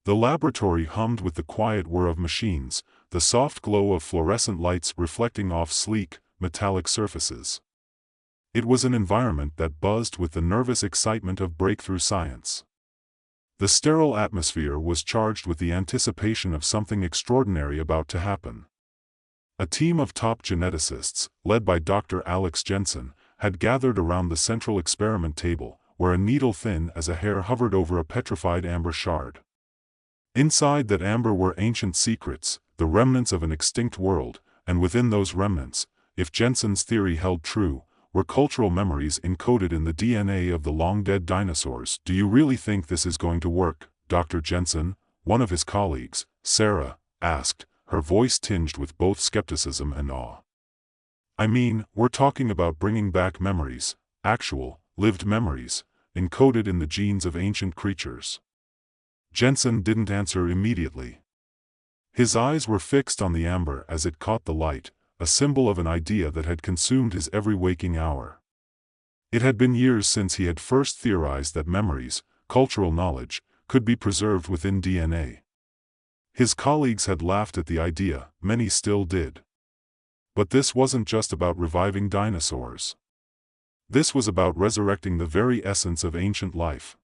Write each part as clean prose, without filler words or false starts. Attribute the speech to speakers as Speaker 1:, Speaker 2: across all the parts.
Speaker 1: The laboratory hummed with the quiet whir of machines, the soft glow of fluorescent lights reflecting off sleek, metallic surfaces. It was an environment that buzzed with the nervous excitement of breakthrough science. The sterile atmosphere was charged with the anticipation of something extraordinary about to happen. A team of top geneticists, led by Dr. Alex Jensen, had gathered around the central experiment table, where a needle thin as a hair hovered over a petrified amber shard. Inside that amber were ancient secrets, the remnants of an extinct world, and within those remnants, if Jensen's theory held true, were cultural memories encoded in the DNA of the long-dead dinosaurs. "Do you really think this is going to work, Dr. Jensen?" one of his colleagues, Sarah, asked, her voice tinged with both skepticism and awe. "I mean, we're talking about bringing back memories, actual, lived memories, encoded in the genes of ancient creatures." Jensen didn't answer immediately. His eyes were fixed on the amber as it caught the light, a symbol of an idea that had consumed his every waking hour. It had been years since he had first theorized that memories, cultural knowledge, could be preserved within DNA. His colleagues had laughed at the idea, many still did. But this wasn't just about reviving dinosaurs. This was about resurrecting the very essence of ancient life.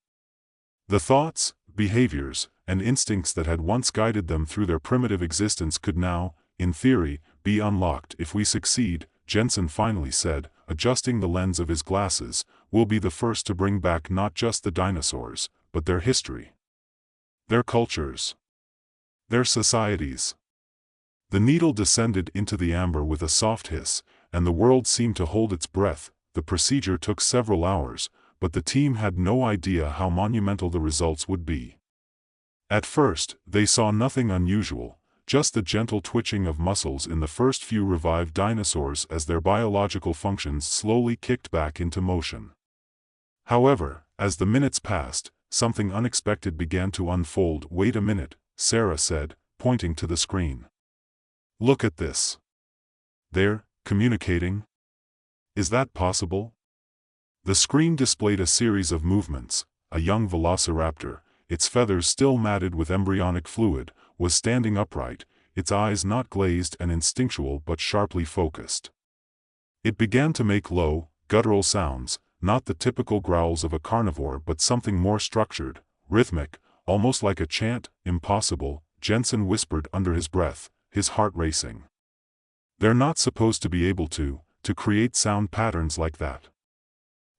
Speaker 1: The thoughts, behaviors, and instincts that had once guided them through their primitive existence could now, in theory, be unlocked. "If we succeed," Jensen finally said, adjusting the lens of his glasses, "we'll be the first to bring back not just the dinosaurs, but their history, their cultures, their societies." The needle descended into the amber with a soft hiss, and the world seemed to hold its breath. The procedure took several hours, but the team had no idea how monumental the results would be. At first, they saw nothing unusual, just the gentle twitching of muscles in the first few revived dinosaurs as their biological functions slowly kicked back into motion. However, as the minutes passed, something unexpected began to unfold. "Wait a minute," Sarah said, pointing to the screen. "Look at this. They're communicating. Is that possible?" The screen displayed a series of movements. A young velociraptor, its feathers still matted with embryonic fluid, was standing upright, its eyes not glazed and instinctual but sharply focused. It began to make low, guttural sounds, not the typical growls of a carnivore but something more structured, rhythmic, almost like a chant. "Impossible," Jensen whispered under his breath, his heart racing. "They're not supposed to be able to create sound patterns like that.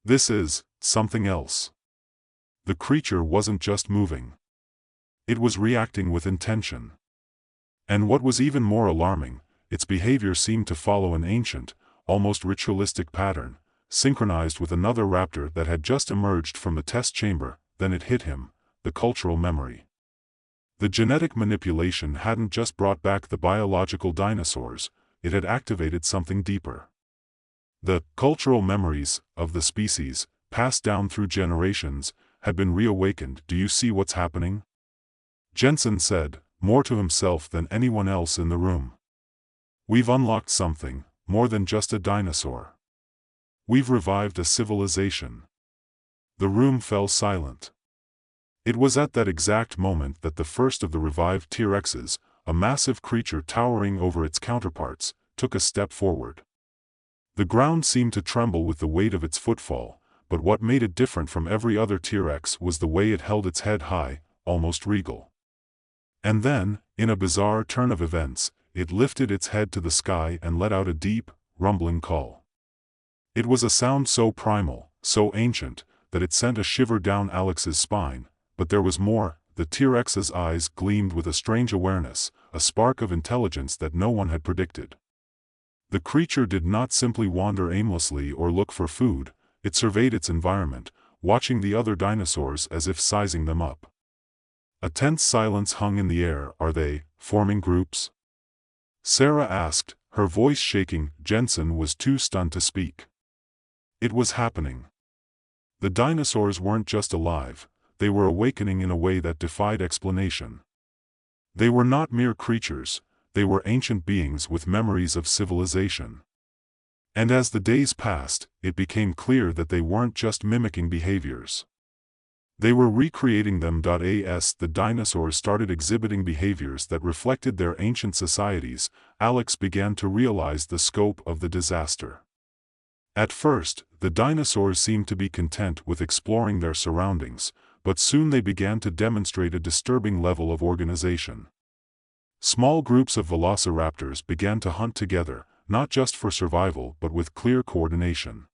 Speaker 1: This is something else." The creature wasn't just moving. It was reacting with intention. And what was even more alarming, its behavior seemed to follow an ancient, almost ritualistic pattern, synchronized with another raptor that had just emerged from the test chamber. Then it hit him, the cultural memory. The genetic manipulation hadn't just brought back the biological dinosaurs, it had activated something deeper. The cultural memories of the species, passed down through generations, had been reawakened. "Do you see what's happening?" Jensen said, more to himself than anyone else in the room. "We've unlocked something, more than just a dinosaur. We've revived a civilization." The room fell silent. It was at that exact moment that the first of the revived T-Rexes, a massive creature towering over its counterparts, took a step forward. The ground seemed to tremble with the weight of its footfall, but what made it different from every other T-Rex was the way it held its head high, almost regal. And then, in a bizarre turn of events, it lifted its head to the sky and let out a deep, rumbling call. It was a sound so primal, so ancient, that it sent a shiver down Alex's spine, but there was more. The T-Rex's eyes gleamed with a strange awareness, a spark of intelligence that no one had predicted. The creature did not simply wander aimlessly or look for food, it surveyed its environment, watching the other dinosaurs as if sizing them up. A tense silence hung in the air. "Are they forming groups?" Sarah asked, her voice shaking. Jensen was too stunned to speak. It was happening. The dinosaurs weren't just alive, they were awakening in a way that defied explanation. They were not mere creatures, they were ancient beings with memories of civilization. And as the days passed, it became clear that they weren't just mimicking behaviors. They were recreating them. As the dinosaurs started exhibiting behaviors that reflected their ancient societies, Alex began to realize the scope of the disaster. At first, the dinosaurs seemed to be content with exploring their surroundings, but soon they began to demonstrate a disturbing level of organization. Small groups of velociraptors began to hunt together, not just for survival but with clear coordination.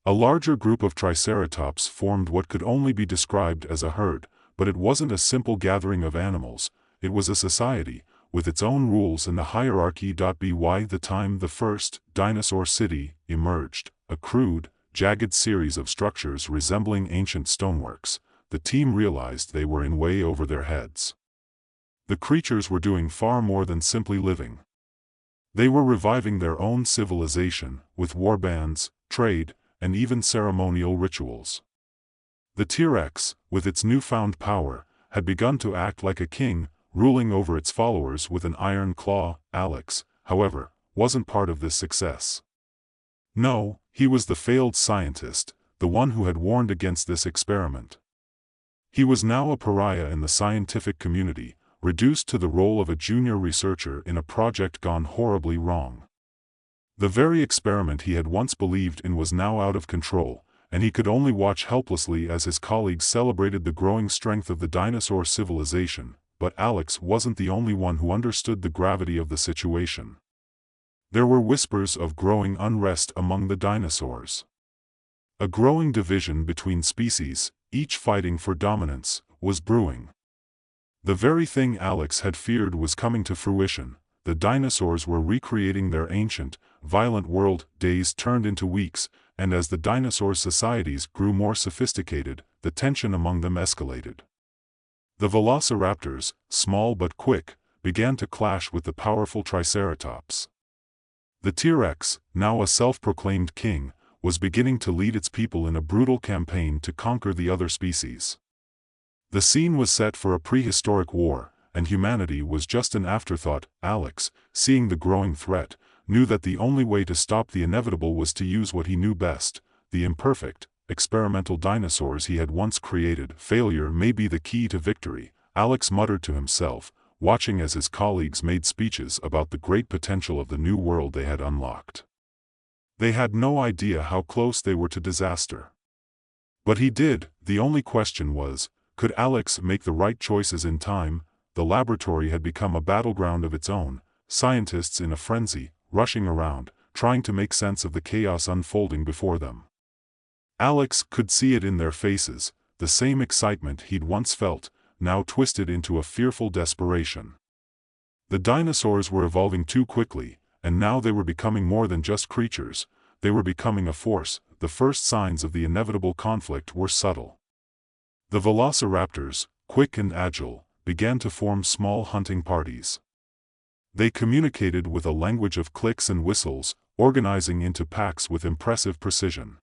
Speaker 1: A larger group of triceratops formed what could only be described as a herd, but it wasn't a simple gathering of animals, it was a society, with its own rules and a hierarchy. By the time the first dinosaur city emerged, a crude, jagged series of structures resembling ancient stoneworks, the team realized they were in way over their heads. The creatures were doing far more than simply living. They were reviving their own civilization, with warbands, trade, and even ceremonial rituals. The T-Rex, with its newfound power, had begun to act like a king, ruling over its followers with an iron claw. Alex, however, wasn't part of this success. No, he was the failed scientist, the one who had warned against this experiment. He was now a pariah in the scientific community, reduced to the role of a junior researcher in a project gone horribly wrong. The very experiment he had once believed in was now out of control, and he could only watch helplessly as his colleagues celebrated the growing strength of the dinosaur civilization. But Alex wasn't the only one who understood the gravity of the situation. There were whispers of growing unrest among the dinosaurs. A growing division between species, each fighting for dominance, was brewing. The very thing Alex had feared was coming to fruition. The dinosaurs were recreating their ancient, violent world. Days turned into weeks, and as the dinosaur societies grew more sophisticated, the tension among them escalated. The velociraptors, small but quick, began to clash with the powerful triceratops. The T-Rex, now a self-proclaimed king, was beginning to lead its people in a brutal campaign to conquer the other species. The scene was set for a prehistoric war, and humanity was just an afterthought. Alex, seeing the growing threat, knew that the only way to stop the inevitable was to use what he knew best, the imperfect, experimental dinosaurs he had once created. Failure may be the key to victory, Alex muttered to himself, watching as his colleagues made speeches about the great potential of the new world they had unlocked. They had no idea how close they were to disaster. But he did. The only question was, could Alex make the right choices in time? The laboratory had become a battleground of its own, scientists in a frenzy, rushing around, trying to make sense of the chaos unfolding before them. Alex could see it in their faces, the same excitement he'd once felt, now twisted into a fearful desperation. The dinosaurs were evolving too quickly, and now they were becoming more than just creatures, they were becoming a force. The first signs of the inevitable conflict were subtle. The velociraptors, quick and agile, began to form small hunting parties. They communicated with a language of clicks and whistles, organizing into packs with impressive precision.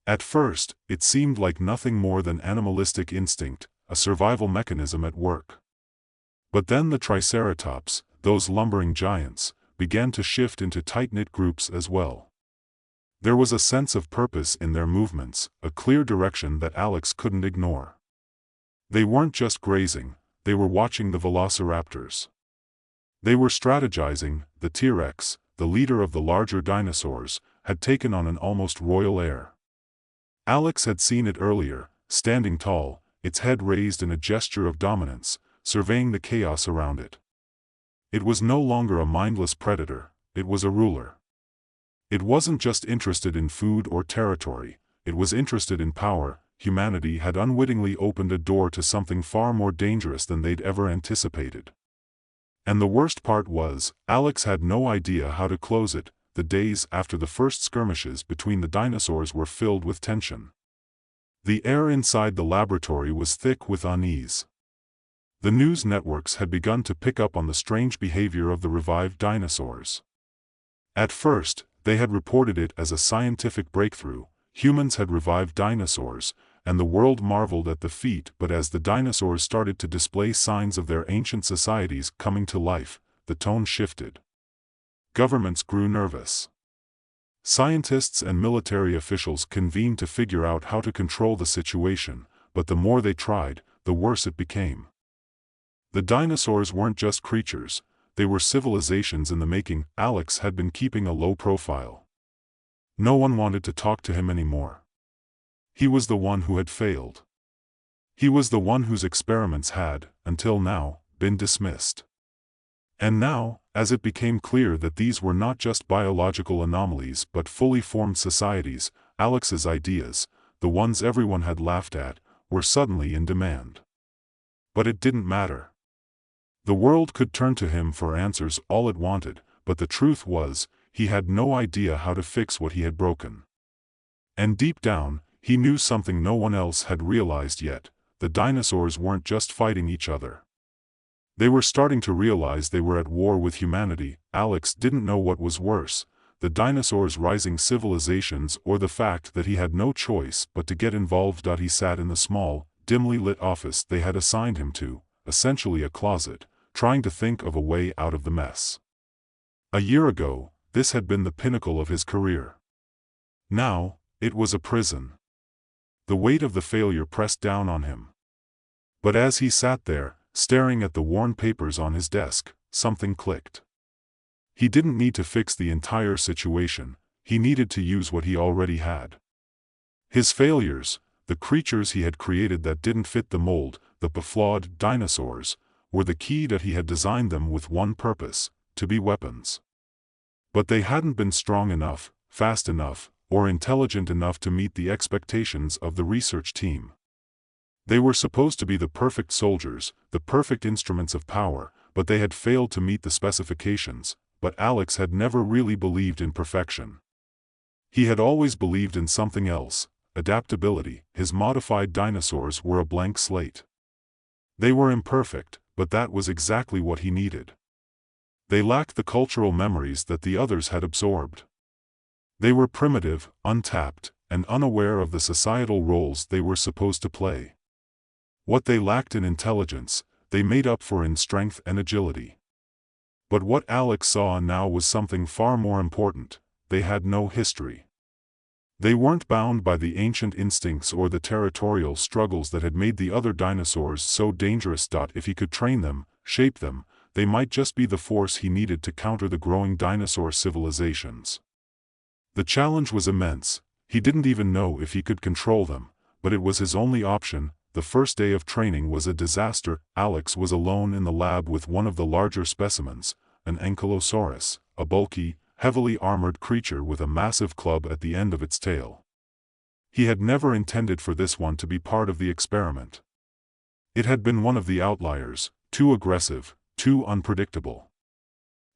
Speaker 1: At first, it seemed like nothing more than animalistic instinct, a survival mechanism at work. But then the triceratops, those lumbering giants, began to shift into tight-knit groups as well. There was a sense of purpose in their movements, a clear direction that Alex couldn't ignore. They weren't just grazing, they were watching the velociraptors. They were strategizing. The T-Rex, the leader of the larger dinosaurs, had taken on an almost royal air. Alex had seen it earlier, standing tall, its head raised in a gesture of dominance, surveying the chaos around it. It was no longer a mindless predator, it was a ruler. It wasn't just interested in food or territory, it was interested in power. Humanity had unwittingly opened a door to something far more dangerous than they'd ever anticipated. And the worst part was, Alex had no idea how to close it. The days after the first skirmishes between the dinosaurs were filled with tension. The air inside the laboratory was thick with unease. The news networks had begun to pick up on the strange behavior of the revived dinosaurs. At first, they had reported it as a scientific breakthrough. Humans had revived dinosaurs, and the world marveled at the feat. But as the dinosaurs started to display signs of their ancient societies coming to life, the tone shifted. Governments grew nervous. Scientists and military officials convened to figure out how to control the situation, but the more they tried, the worse it became. The dinosaurs weren't just creatures, they were civilizations in the making. Alex had been keeping a low profile. No one wanted to talk to him anymore. He was the one who had failed. He was the one whose experiments had, until now, been dismissed. And now, as it became clear that these were not just biological anomalies but fully formed societies, Alex's ideas, the ones everyone had laughed at, were suddenly in demand. But it didn't matter. The world could turn to him for answers all it wanted, but the truth was, he had no idea how to fix what he had broken. And deep down, he knew something no one else had realized yet: the dinosaurs weren't just fighting each other. They were starting to realize they were at war with humanity. Alex didn't know what was worse, the dinosaurs' rising civilizations or the fact that he had no choice but to get involved. He sat in the small, dimly lit office they had assigned him to, essentially a closet, trying to think of a way out of the mess. A year ago, this had been the pinnacle of his career. Now, it was a prison. The weight of the failure pressed down on him. But as he sat there, staring at the worn papers on his desk, something clicked. He didn't need to fix the entire situation, he needed to use what he already had. His failures, the creatures he had created that didn't fit the mold, the flawed dinosaurs, were the key. That he had designed them with one purpose: to be weapons. But they hadn't been strong enough, fast enough, or intelligent enough to meet the expectations of the research team. They were supposed to be the perfect soldiers, the perfect instruments of power, but they had failed to meet the specifications. But Alex had never really believed in perfection. He had always believed in something else: adaptability. His modified dinosaurs were a blank slate. They were imperfect, but that was exactly what he needed. They lacked the cultural memories that the others had absorbed. They were primitive, untapped, and unaware of the societal roles they were supposed to play. What they lacked in intelligence, they made up for in strength and agility. But what Alex saw now was something far more important: they had no history. They weren't bound by the ancient instincts or the territorial struggles that had made the other dinosaurs so dangerous. If he could train them, shape them, they might just be the force he needed to counter the growing dinosaur civilizations. The challenge was immense. He didn't even know if he could control them, but it was his only option. The first day of training was a disaster. Alex was alone in the lab with one of the larger specimens, an ankylosaurus, a bulky, heavily armored creature with a massive club at the end of its tail. He had never intended for this one to be part of the experiment. It had been one of the outliers, too aggressive, too unpredictable.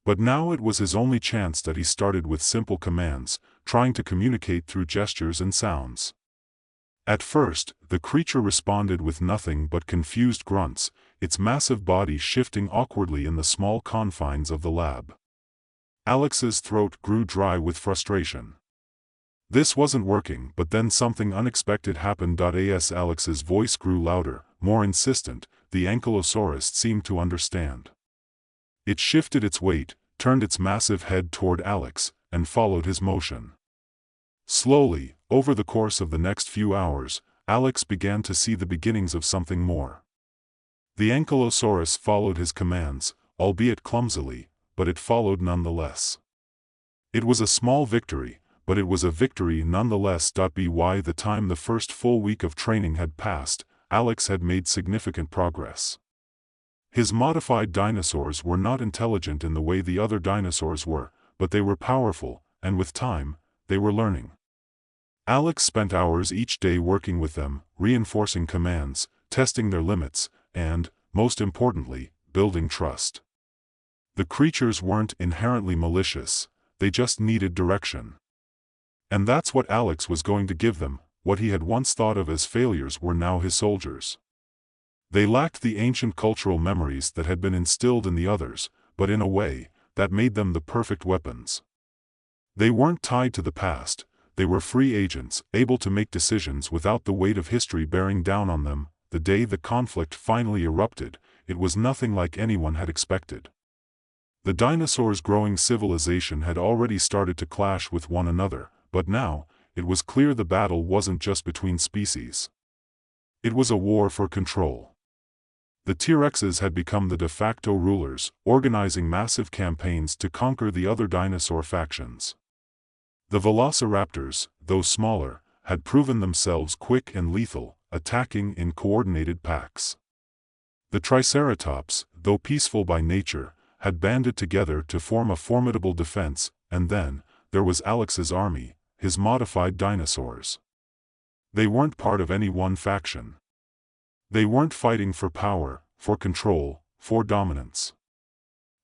Speaker 1: But now it was his only chance. He started with simple commands, trying to communicate through gestures and sounds. At first, the creature responded with nothing but confused grunts, its massive body shifting awkwardly in the small confines of the lab. Alex's throat grew dry with frustration. This wasn't working. But then something unexpected happened. As Alex's voice grew louder, more insistent, the ankylosaurus seemed to understand. It shifted its weight, turned its massive head toward Alex, and followed his motion. Slowly, over the course of the next few hours, Alex began to see the beginnings of something more. The ankylosaurus followed his commands, albeit clumsily, but it followed nonetheless. It was a small victory, but it was a victory nonetheless. By the time the first full week of training had passed, Alex had made significant progress. His modified dinosaurs were not intelligent in the way the other dinosaurs were, but they were powerful, and with time, they were learning. Alex spent hours each day working with them, reinforcing commands, testing their limits, and, most importantly, building trust. The creatures weren't inherently malicious, they just needed direction. And that's what Alex was going to give them. What he had once thought of as failures were now his soldiers. They lacked the ancient cultural memories that had been instilled in the others, but in a way, that made them the perfect weapons. They weren't tied to the past, they were free agents, able to make decisions without the weight of history bearing down on them. The day the conflict finally erupted, it was nothing like anyone had expected. The dinosaurs' growing civilization had already started to clash with one another, but now, it was clear the battle wasn't just between species. It was a war for control. The T-Rexes had become the de facto rulers, organizing massive campaigns to conquer the other dinosaur factions. The velociraptors, though smaller, had proven themselves quick and lethal, attacking in coordinated packs. The Triceratops, though peaceful by nature, had banded together to form a formidable defense, and then, there was Alex's army, his modified dinosaurs. They weren't part of any one faction. They weren't fighting for power, for control, for dominance.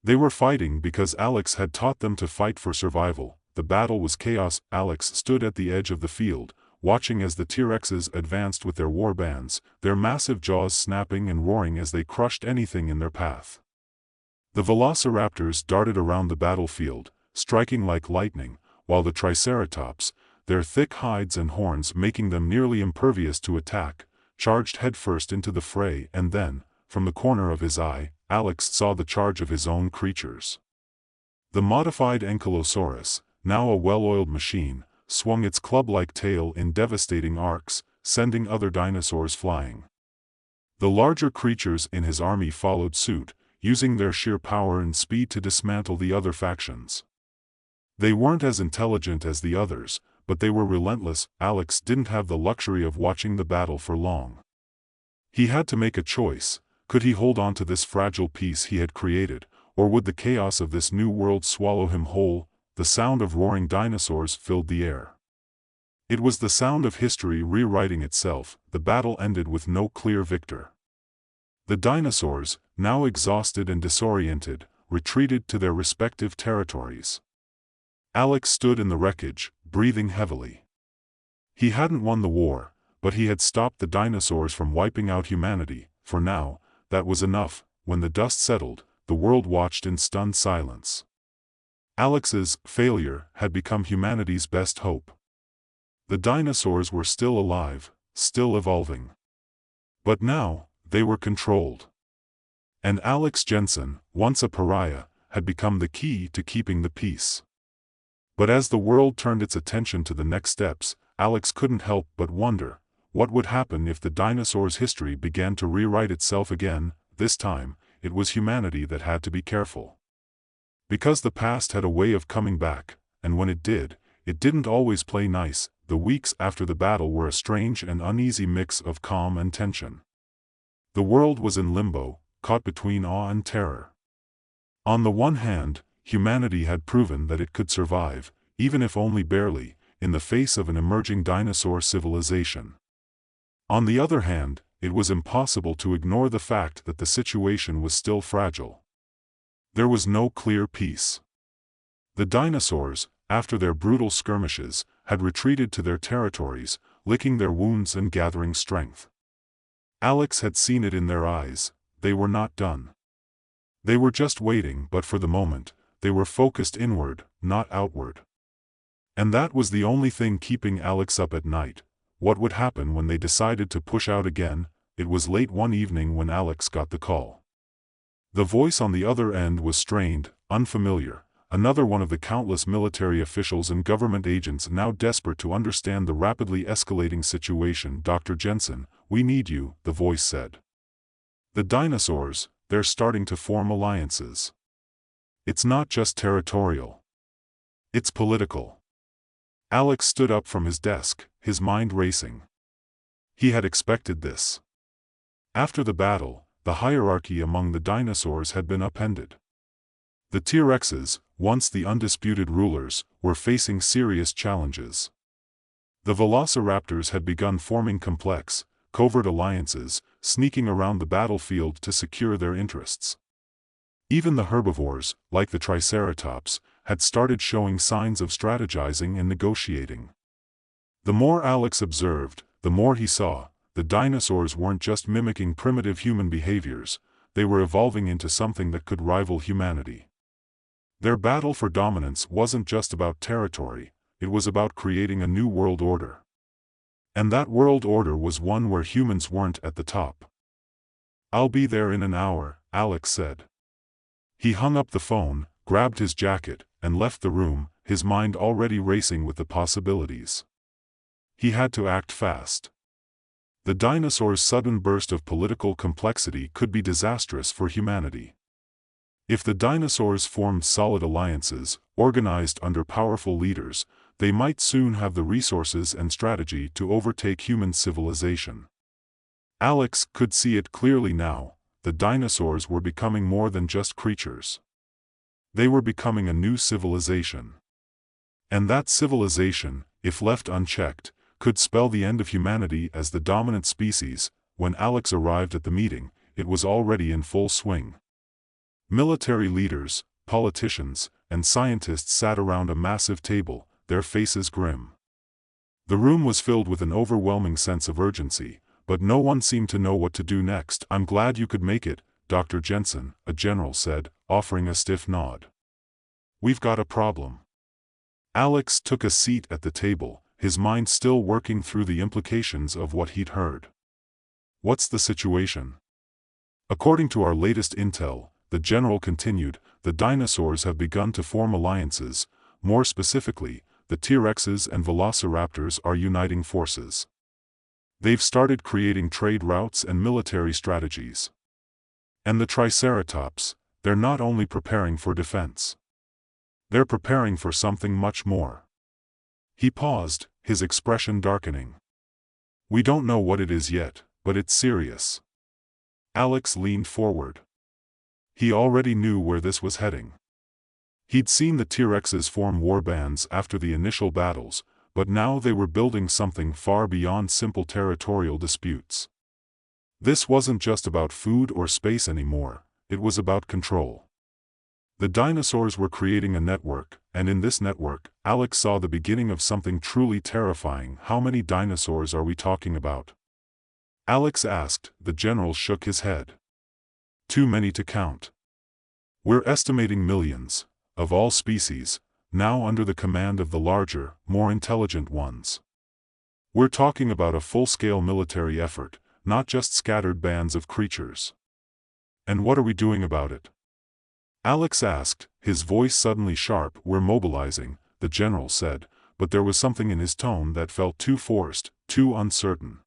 Speaker 1: They were fighting because Alex had taught them to fight for survival. The battle was chaos. Alex stood at the edge of the field, watching as the T-Rexes advanced with their war bands, their massive jaws snapping and roaring as they crushed anything in their path. The velociraptors darted around the battlefield, striking like lightning, while the Triceratops, their thick hides and horns making them nearly impervious to attack, charged headfirst into the fray. And then, from the corner of his eye, Alex saw the charge of his own creatures. The modified Ankylosaurus, now a well-oiled machine, swung its club-like tail in devastating arcs, sending other dinosaurs flying. The larger creatures in his army followed suit, using their sheer power and speed to dismantle the other factions. They weren't as intelligent as the others, but they were relentless. Alex didn't have the luxury of watching the battle for long. He had to make a choice. Could he hold on to this fragile piece he had created, or would the chaos of this new world swallow him whole? The sound of roaring dinosaurs filled the air. It was the sound of history rewriting itself. The battle ended with no clear victor. The dinosaurs, now exhausted and disoriented, retreated to their respective territories. Alex stood in the wreckage, breathing heavily. He hadn't won the war, but he had stopped the dinosaurs from wiping out humanity. For now, that was enough. When the dust settled, the world watched in stunned silence. Alex's failure had become humanity's best hope. The dinosaurs were still alive, still evolving. But now, they were controlled. And Alex Jensen, once a pariah, had become the key to keeping the peace. But as the world turned its attention to the next steps, Alex couldn't help but wonder, what would happen if the dinosaurs' history began to rewrite itself again? This time, it was humanity that had to be careful. Because the past had a way of coming back, and when it did, it didn't always play nice. The weeks after the battle were a strange and uneasy mix of calm and tension. The world was in limbo, caught between awe and terror. On the one hand, humanity had proven that it could survive, even if only barely, in the face of an emerging dinosaur civilization. On the other hand, it was impossible to ignore the fact that the situation was still fragile. There was no clear peace. The dinosaurs, after their brutal skirmishes, had retreated to their territories, licking their wounds and gathering strength. Alex had seen it in their eyes. They were not done. They were just waiting, but for the moment, they were focused inward, not outward. And that was the only thing keeping Alex up at night. What would happen when they decided to push out again? It was late one evening when Alex got the call. The voice on the other end was strained, unfamiliar. Another one of the countless military officials and government agents now desperate to understand the rapidly escalating situation. Dr. Jensen, we need you, the voice said. The dinosaurs, they're starting to form alliances. It's not just territorial. It's political. Alex stood up from his desk, his mind racing. He had expected this. After the battle, the hierarchy among the dinosaurs had been upended. The T-Rexes, once the undisputed rulers, were facing serious challenges. The velociraptors had begun forming complex, covert alliances, sneaking around the battlefield to secure their interests. Even the herbivores, like the Triceratops, had started showing signs of strategizing and negotiating. The more Alex observed, the more he saw. The dinosaurs weren't just mimicking primitive human behaviors, they were evolving into something that could rival humanity. Their battle for dominance wasn't just about territory, it was about creating a new world order. And that world order was one where humans weren't at the top. "I'll be there in an hour," Alex said. He hung up the phone, grabbed his jacket, and left the room, his mind already racing with the possibilities. He had to act fast. The dinosaurs' sudden burst of political complexity could be disastrous for humanity. If the dinosaurs formed solid alliances, organized under powerful leaders, they might soon have the resources and strategy to overtake human civilization. Alex could see it clearly now. The dinosaurs were becoming more than just creatures. They were becoming a new civilization. And that civilization, if left unchecked, could spell the end of humanity as the dominant species. When Alex arrived at the meeting, it was already in full swing. Military leaders, politicians, and scientists sat around a massive table, their faces grim. The room was filled with an overwhelming sense of urgency, but no one seemed to know what to do next. "I'm glad you could make it, Dr. Jensen," a general said, offering a stiff nod. "We've got a problem." Alex took a seat at the table, his mind still working through the implications of what he'd heard. "What's the situation?" "According to our latest intel," the general continued, "the dinosaurs have begun to form alliances. More specifically, the T-Rexes and Velociraptors are uniting forces. They've started creating trade routes and military strategies. And the Triceratops, they're not only preparing for defense. They're preparing for something much more." He paused, his expression darkening. "We don't know what it is yet, but it's serious." Alex leaned forward. He already knew where this was heading. He'd seen the T-Rexes form war bands after the initial battles, but now they were building something far beyond simple territorial disputes. This wasn't just about food or space anymore, it was about control. The dinosaurs were creating a network, and in this network, Alex saw the beginning of something truly terrifying. "How many dinosaurs are we talking about?" Alex asked. The general shook his head. "Too many to count. We're estimating millions, of all species, now under the command of the larger, more intelligent ones. We're talking about a full-scale military effort, not just scattered bands of creatures." "And what are we doing about it?" Alex asked, his voice suddenly sharp. "We're mobilizing," the general said, but there was something in his tone that felt too forced, too uncertain.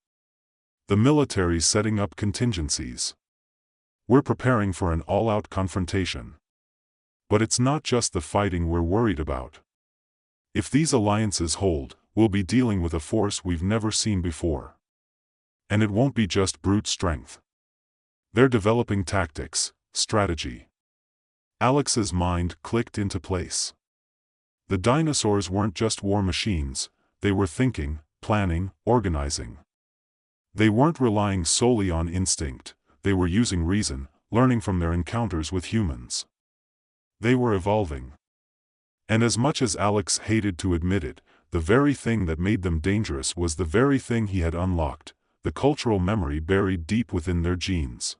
Speaker 1: "The military's setting up contingencies. We're preparing for an all-out confrontation. But it's not just the fighting we're worried about. If these alliances hold, we'll be dealing with a force we've never seen before. And it won't be just brute strength. They're developing tactics, strategy." Alex's mind clicked into place. The dinosaurs weren't just war machines, they were thinking, planning, organizing. They weren't relying solely on instinct, they were using reason, learning from their encounters with humans. They were evolving. And as much as Alex hated to admit it, the very thing that made them dangerous was the very thing he had unlocked, the cultural memory buried deep within their genes.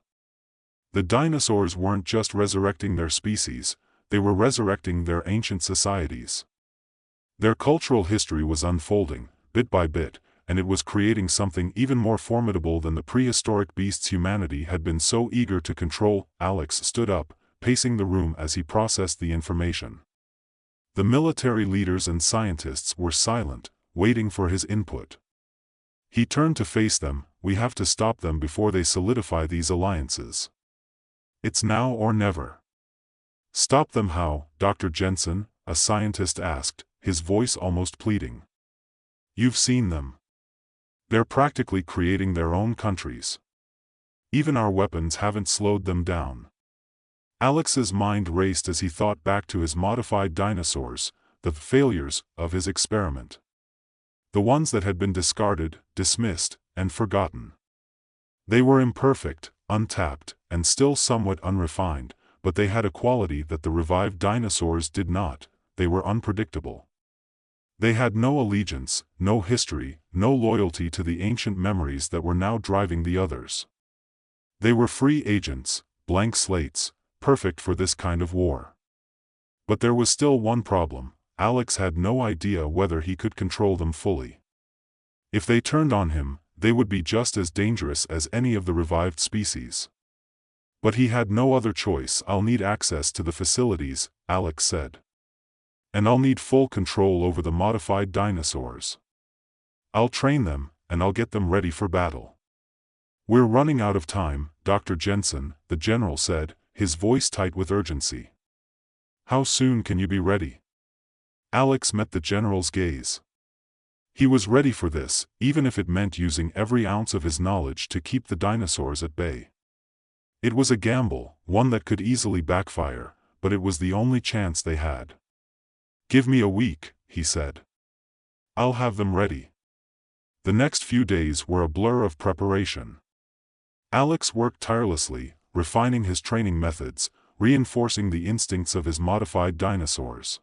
Speaker 1: The dinosaurs weren't just resurrecting their species, they were resurrecting their ancient societies. Their cultural history was unfolding, bit by bit, and it was creating something even more formidable than the prehistoric beasts humanity had been so eager to control. Alex stood up, pacing the room as he processed the information. The military leaders and scientists were silent, waiting for his input. He turned to face them. "We have to stop them before they solidify these alliances. It's now or never." "Stop them how, Dr. Jensen?" a scientist asked, his voice almost pleading. "You've seen them. They're practically creating their own countries. Even our weapons haven't slowed them down." Alex's mind raced as he thought back to his modified dinosaurs, the failures of his experiment. The ones that had been discarded, dismissed, and forgotten. They were imperfect, untapped, and still somewhat unrefined, but they had a quality that the revived dinosaurs did not. They were unpredictable. They had no allegiance, no history, no loyalty to the ancient memories that were now driving the others. They were free agents, blank slates, perfect for this kind of war. But there was still one problem. Alex had no idea whether he could control them fully. If they turned on him, they would be just as dangerous as any of the revived species. But he had no other choice. "I'll need access to the facilities," Alex said. "And I'll need full control over the modified dinosaurs. I'll train them, and I'll get them ready for battle." "We're running out of time, Dr. Jensen," the general said, his voice tight with urgency. "How soon can you be ready?" Alex met the general's gaze. He was ready for this, even if it meant using every ounce of his knowledge to keep the dinosaurs at bay. It was a gamble, one that could easily backfire, but it was the only chance they had. "Give me a week," he said. "I'll have them ready." The next few days were a blur of preparation. Alex worked tirelessly, refining his training methods, reinforcing the instincts of his modified dinosaurs.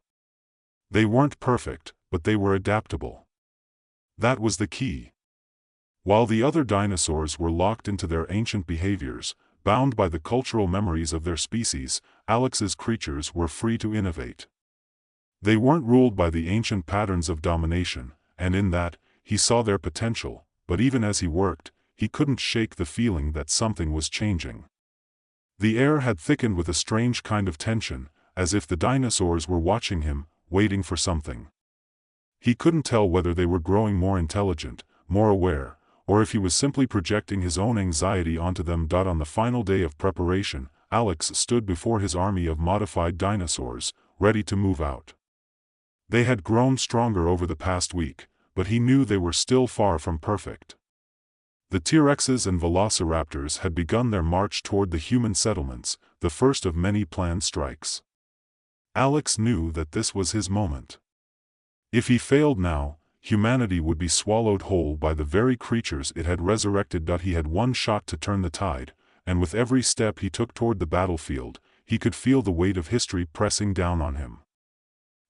Speaker 1: They weren't perfect, but they were adaptable. That was the key. While the other dinosaurs were locked into their ancient behaviors, bound by the cultural memories of their species, Alex's creatures were free to innovate. They weren't ruled by the ancient patterns of domination, and in that, he saw their potential, but even as he worked, he couldn't shake the feeling that something was changing. The air had thickened with a strange kind of tension, as if the dinosaurs were watching him, waiting for something. He couldn't tell whether they were growing more intelligent, more aware, or if he was simply projecting his own anxiety onto them. On the final day of preparation, Alex stood before his army of modified dinosaurs, ready to move out. They had grown stronger over the past week, but he knew they were still far from perfect. The T-Rexes and Velociraptors had begun their march toward the human settlements, the first of many planned strikes. Alex knew that this was his moment. If he failed now, humanity would be swallowed whole by the very creatures it had resurrected. He had one shot to turn the tide, and with every step he took toward the battlefield, he could feel the weight of history pressing down on him.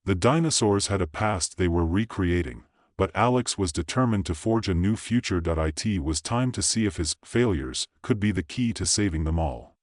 Speaker 1: The dinosaurs had a past they were recreating, but Alex was determined to forge a new future. It was time to see if his failures could be the key to saving them all.